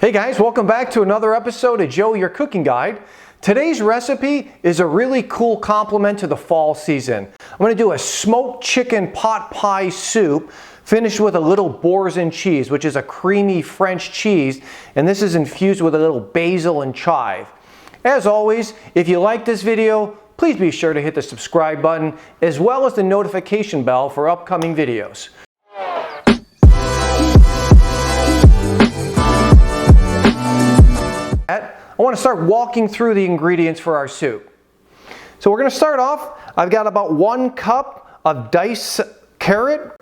Hey guys, welcome back to another episode of Joe, your cooking guide. Today's recipe is a really cool complement to the fall season. I'm going to do a smoked chicken pot pie soup finished with a little Boursin cheese, which is a creamy French cheese, and this is infused with a little basil and chive. As always, if you like this video, please be sure to hit the subscribe button as well as the notification bell for upcoming videos. I want to start walking through the ingredients for our soup. So we're going to start off, I've got about 1 cup of diced carrot,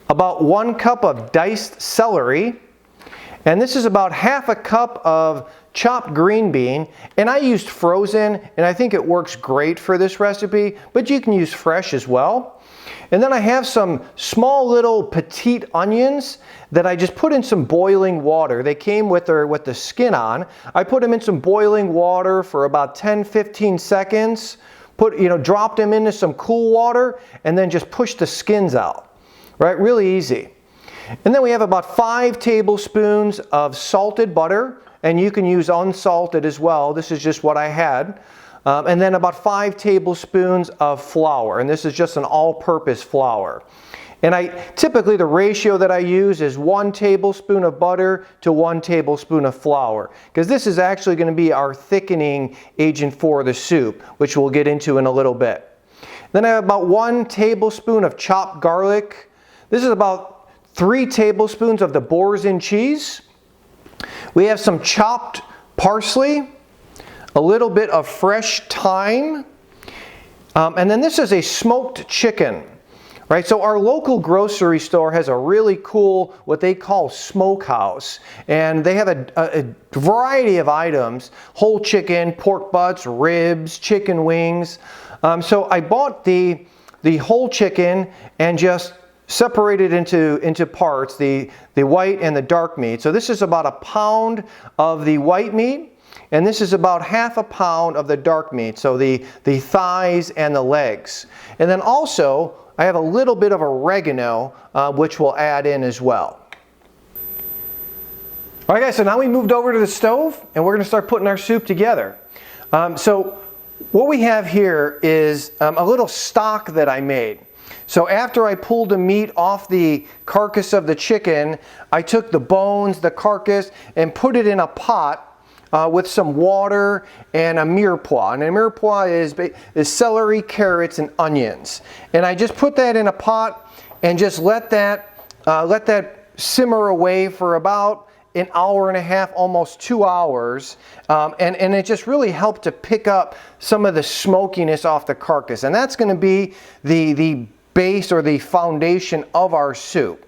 about 1 cup of diced celery, and this is about ½ a cup of chopped green bean, and I used frozen, and I think it works great for this recipe, but you can use fresh as well. And then I have some small little petite onions that I just put in some boiling water. They came with the skin on. I put them in some boiling water for about 10-15 seconds. Dropped them into some cool water and then just pushed the skins out. Right? Really easy. And then we have about 5 tablespoons of salted butter, and you can use unsalted as well. This is just what I had. And then about 5 tablespoons of flour, and this is just an all-purpose flour. And typically the ratio that I use is 1 tablespoon of butter to 1 tablespoon of flour, because this is actually going to be our thickening agent for the soup, which we'll get into in a little bit. Then I have about 1 tablespoon of chopped garlic. This is about 3 tablespoons of the Boursin cheese. We have some chopped parsley, a little bit of fresh thyme, and then this is a smoked chicken. Right, so our local grocery store has a really cool, what they call smokehouse, and they have a variety of items: whole chicken, pork butts, ribs, chicken wings. So I bought the whole chicken and just separated into parts, the white and the dark meat. So this is about 1 pound of the white meat, and this is about ½ a pound of the dark meat, so the thighs and the legs. And then also I have a little bit of oregano, which we'll add in as well. All right guys, so now we moved over to the stove and we're going to start putting our soup together. So what we have here is a little stock that I made. So after I pulled the meat off the carcass of the chicken, I took the bones, the carcass, and put it in a pot with some water and a mirepoix. And a mirepoix is celery, carrots, and onions. And I just put that in a pot and just let that simmer away for about 1.5 hours, almost 2 hours. And it just really helped to pick up some of the smokiness off the carcass. And that's going to be the base or the foundation of our soup.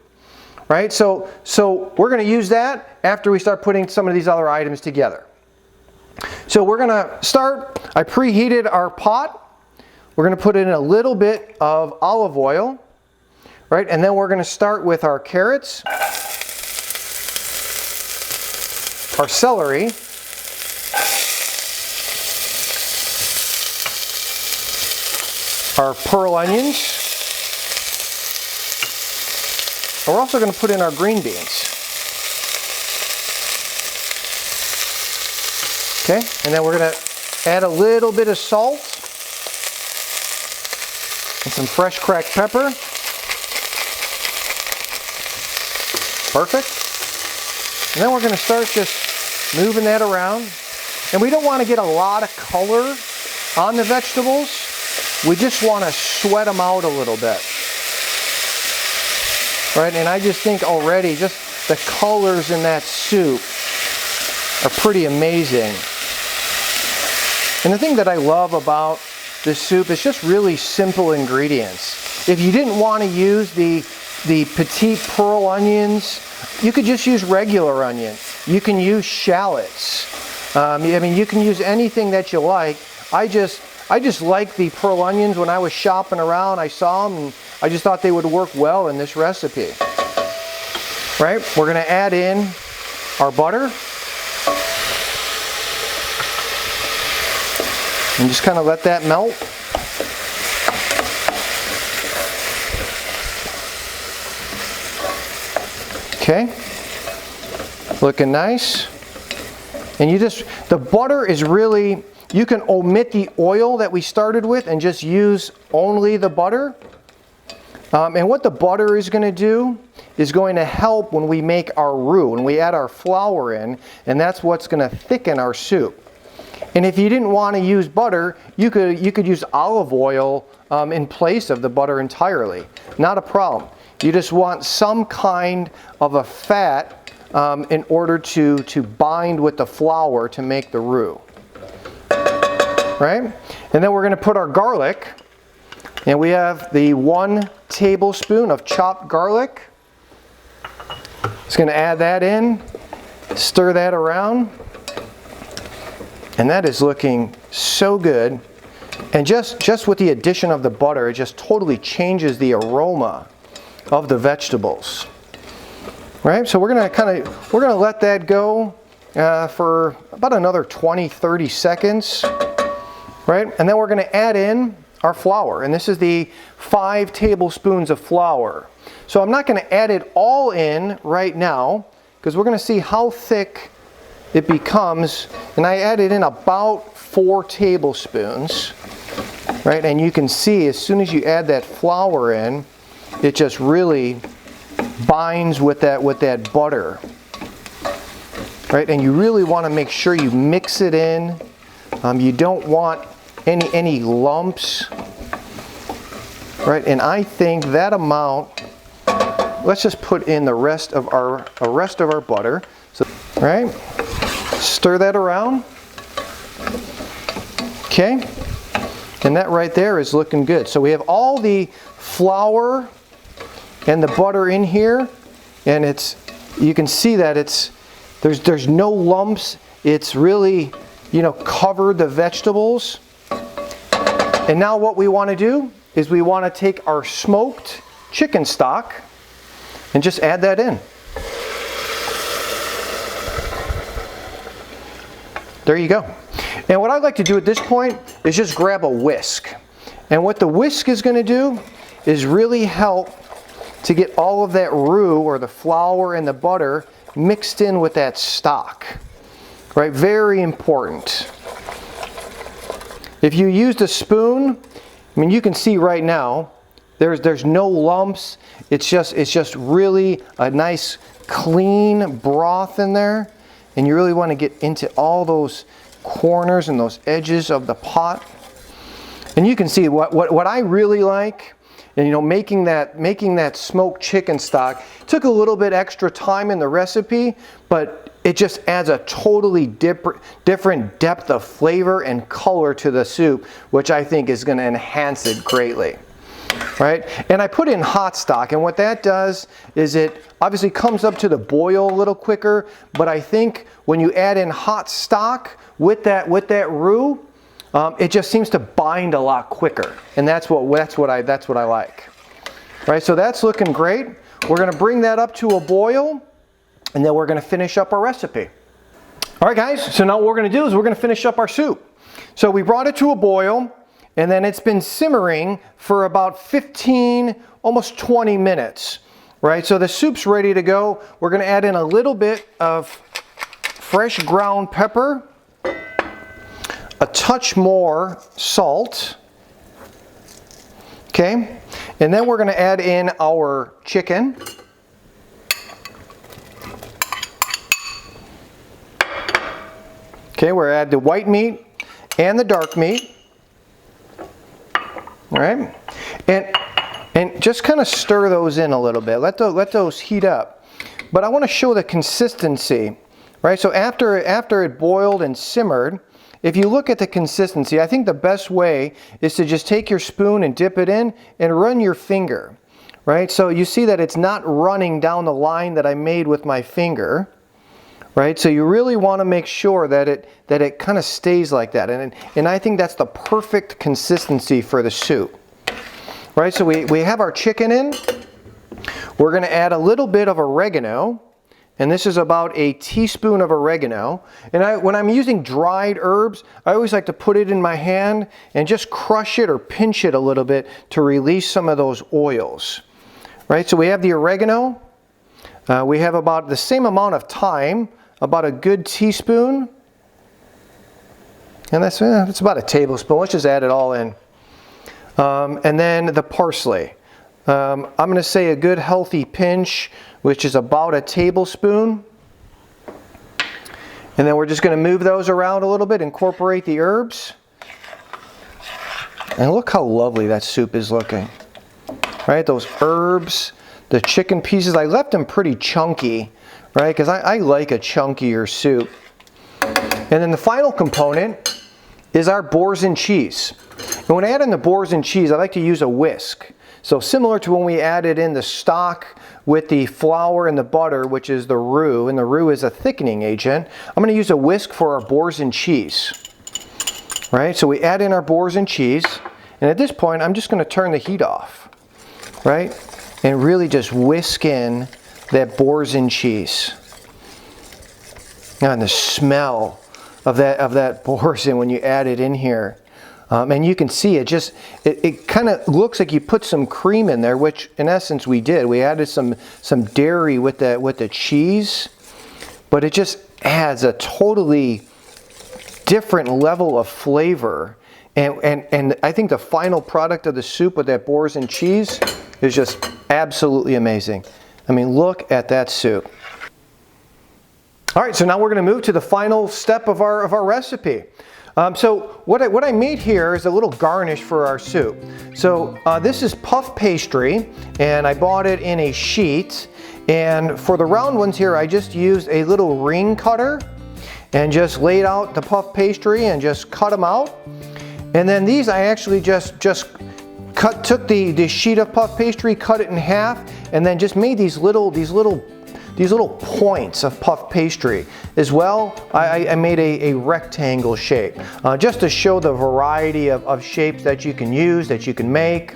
Right? So we're going to use that after we start putting some of these other items together. So we're going to start, I preheated our pot. We're going to put in a little bit of olive oil, right? And then we're going to start with our carrots, our celery, our pearl onions. And we're also going to put in our green beans. Okay, and then we're going to add a little bit of salt and some fresh cracked pepper. Perfect. And then we're going to start just moving that around. And we don't want to get a lot of color on the vegetables. We just want to sweat them out a little bit. Right, and I just think already just the colors in that soup are pretty amazing. And the thing that I love about this soup is just really simple ingredients. If you didn't want to use the petite pearl onions, you could just use regular onion. You can use shallots. I mean, you can use anything that you like. I just like the pearl onions. When I was shopping around, I saw them and I just thought they would work well in this recipe. Right? We're going to add in our butter. And just kind of let that melt. Okay, looking nice. And the butter is really, you can omit the oil that we started with and just use only the butter. And what the butter is going to do is going to help when we make our roux, when we add our flour in, and that's what's going to thicken our soup. And if you didn't want to use butter, you could use olive oil in place of the butter entirely. Not a problem. You just want some kind of a fat in order to bind with the flour to make the roux. Right? And then we're going to put our garlic. And we have the 1 tablespoon of chopped garlic. Just going to add that in, stir that around. And that is looking so good. And just with the addition of the butter, it just totally changes the aroma of the vegetables. Right? So we're going to let that go for about another 20-30 seconds. Right? And then we're going to add in our flour, and this is the 5 tablespoons of flour. So I'm not going to add it all in right now because we're going to see how thick it becomes, and I added in about 4 tablespoons, right? And you can see as soon as you add that flour in, it just really binds with that butter, right? And you really want to make sure you mix it in. You don't want any lumps, right? And I think that amount, let's just put in the rest of our butter. So, right? Stir that around. Okay? And that right there is looking good. So we have all the flour and the butter in here, and you can see that there's no lumps. It's really, covered the vegetables. And now what we want to do is we want to take our smoked chicken stock and just add that in. There you go. And what I'd like to do at this point is just grab a whisk. And what the whisk is going to do is really help to get all of that roux or the flour and the butter mixed in with that stock. Right? Very important. If you used a spoon, you can see right now there's no lumps. It's just really a nice clean broth in there, and you really want to get into all those corners and those edges of the pot. And you can see what I really like, and making that smoked chicken stock took a little bit extra time in the recipe, but it just adds a totally different depth of flavor and color to the soup, which I think is going to enhance it greatly. Right? And I put in hot stock, and what that does is it obviously comes up to the boil a little quicker, but I think when you add in hot stock with that roux, it just seems to bind a lot quicker, and that's what I like. Right? So that's looking great. We're going to bring that up to a boil, and then we're going to finish up our recipe. All right, guys, so now what we're going to do is we're going to finish up our soup. So we brought it to a boil, and then it's been simmering for about 15, almost 20 minutes. Right? So the soup's ready to go. We're going to add in a little bit of fresh ground pepper, a touch more salt. Okay? And then we're going to add in our chicken. Okay, we're add the white meat and the dark meat. All right, and just kind of stir those in a little bit. Let those heat up. But I want to show the consistency, right? So after it boiled and simmered, if you look at the consistency, I think the best way is to just take your spoon and dip it in and run your finger, right? So you see that it's not running down the line that I made with my finger. Right, so you really want to make sure that it kind of stays like that, and I think that's the perfect consistency for the soup. Right, so we have our chicken in. We're going to add a little bit of oregano, and this is about a teaspoon of oregano. And when I'm using dried herbs, I always like to put it in my hand and just crush it or pinch it a little bit to release some of those oils. Right, so we have the oregano. We have about the same amount of thyme. About a good teaspoon, And that's about a tablespoon. Let's just add it all in. And then the parsley. I'm going to say a good healthy pinch, which is about a tablespoon. And then we're just going to move those around a little bit, incorporate the herbs. And look how lovely that soup is looking. Right, those herbs, the chicken pieces, I left them pretty chunky, right, because I like a chunkier soup. And then the final component is our Boursin cheese. And when I add in the Boursin cheese, I like to use a whisk. So similar to when we added in the stock with the flour and the butter, which is the roux, and the roux is a thickening agent, I'm going to use a whisk for our Boursin cheese. Right, so we add in our Boursin cheese, and at this point I'm just going to turn the heat off, right, and really just whisk in that Boursin cheese. And the smell of that Boursin when you add it in here. And you can see it kind of looks like you put some cream in there, which in essence we did. We added some dairy with the cheese, but it just adds a totally different level of flavor. And I think the final product of the soup with that Boursin cheese is just absolutely amazing. I mean, look at that soup. All right, so now we're going to move to the final step of our recipe. So what I made here is a little garnish for our soup. So this is puff pastry, and I bought it in a sheet. And for the round ones here, I just used a little ring cutter and just laid out the puff pastry and just cut them out. And then these I actually just took the sheet of puff pastry, cut it in half, and then just made these little points of puff pastry. As well, I made a rectangle shape, just to show the variety of shapes that you can use, that you can make.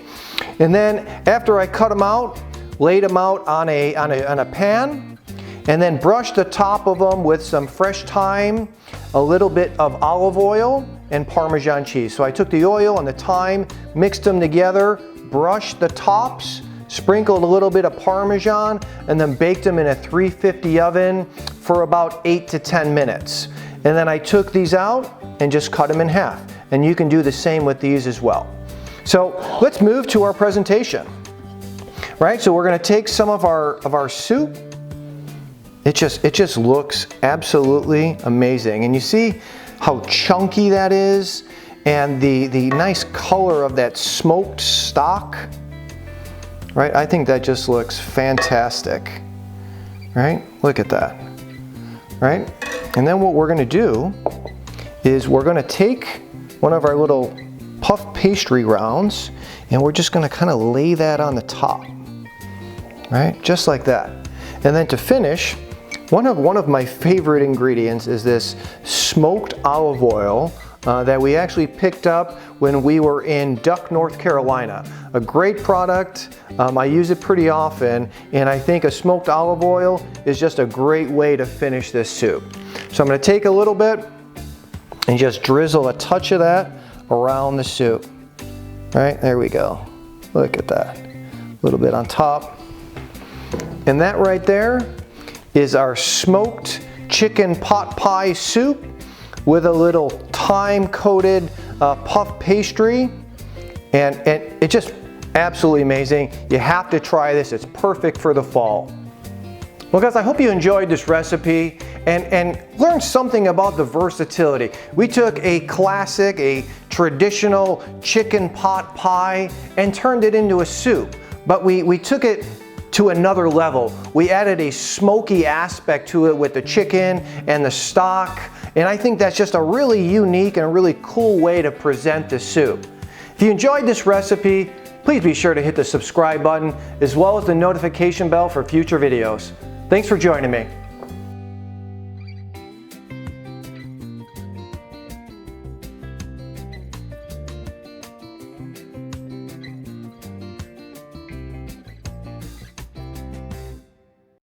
And then after I cut them out, laid them out on a pan, and then brushed the top of them with some fresh thyme, a little bit of olive oil, and Parmesan cheese. So I took the oil and the thyme, mixed them together, brushed the tops, sprinkled a little bit of Parmesan, and then baked them in a 350 oven for about 8 to 10 minutes. And then I took these out and just cut them in half. And you can do the same with these as well. So let's move to our presentation. Right, so we're going to take some of our soup. It just looks absolutely amazing. And you see how chunky that is, and the nice color of that smoked stock. Right, I think that just looks fantastic. Right, look at that. Right, and then what we're going to do is we're going to take one of our little puff pastry rounds, and we're just going to kind of lay that on the top. Right, just like that. And then to finish, one of my favorite ingredients is this smoked olive oil that we actually picked up when we were in Duck, North Carolina. A great product. I use it pretty often, and I think a smoked olive oil is just a great way to finish this soup. So I'm going to take a little bit and just drizzle a touch of that around the soup. Right, there we go. Look at that. A little bit on top. And that right there is our smoked chicken pot pie soup with a little thyme-coated puff pastry, and it's just absolutely amazing. You have to try this. It's perfect for the fall. Well guys, I hope you enjoyed this recipe and learned something about the versatility. We took a classic, a traditional chicken pot pie and turned it into a soup, but we took it to another level. We added a smoky aspect to it with the chicken and the stock, and I think that's just a really unique and a really cool way to present this soup. If you enjoyed this recipe, please be sure to hit the subscribe button as well as the notification bell for future videos. Thanks for joining me.